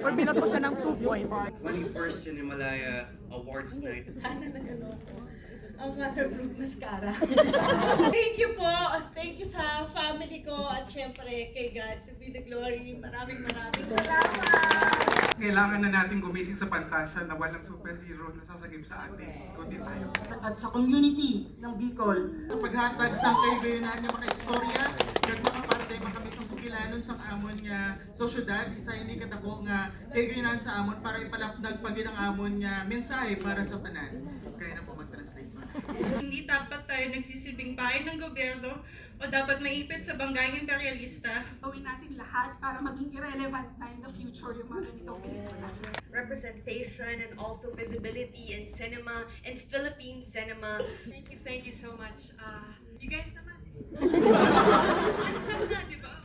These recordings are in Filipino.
Or bilang ko siya ng 2 points. 21st Cinemalaya Awards Night. Sana nag-ano ko ang waterproof mascara. Thank you po. Thank you sa family ko at syempre kay God to be the glory. Maraming salamat. Kailangan na natin gumising sa pantasa na walang superhero na sasagip sa atin. Kundi tayo. At sa community ng Bicol, sa paghatag sa kaibigan niya makaistorya, kag makaparte kami sa sugilanon sa amon nga sosyedad, isa ini kadako nga kaibigan sa amon para ipalapdag pagin ang amon nga mensahe para sa tanan. Kaya na po mag-translate ko. Hindi dapat tayo nagsisilbing bayan ng gobyerno o dapat maipit sa banggang imperialista. Gawin natin lahat para maging irrelevant na in the future yung mga ganitong pelikula. Representation and also visibility in cinema and Philippine cinema. Thank you so much. You guys naman. Ansam na, di ba?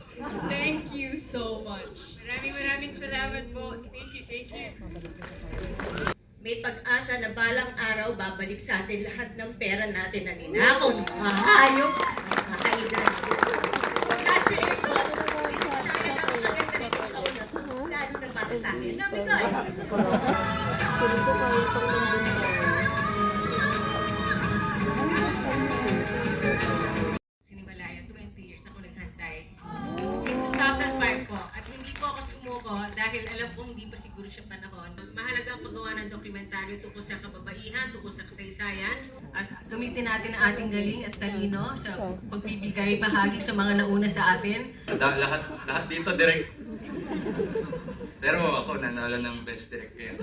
Thank you so much. Maraming salamat po. Thank you. May pag-asa na balang araw babalik sa atin lahat ng pera natin na ninakaw ng mahayop at kailan. Congratulations! Sana napakaganda rin yung taon na to, lalo na para sa akin. Namin tayo! Cinemalaya, 20 years ako naghantay. Since 2005 po. At hindi po ako sumuko dahil alam kong hindi pa siguro siya panahon. Mahalaga ang paggawa ng dokumentaryo tungkol sa kababaihan, tungkol sa kasaysayan. At gamitin natin ang ating galing at talino sa pagbibigay bahagi sa mga nauna sa atin. Lahat dito direct. Pero ako nanalo ng best direct kaya.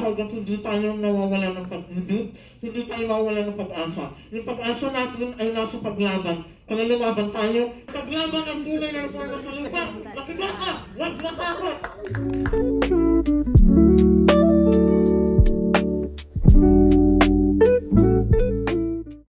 Hanggang hindi tayo nawawala ng pag-ibig, hindi tayo mawawala ng pag-asa. Yung pag-asa natin ay nasa paglaban. Kaya lumaban tayo, paglaban ang tunay na reforma sa lupa. Makibaka, wag matakot!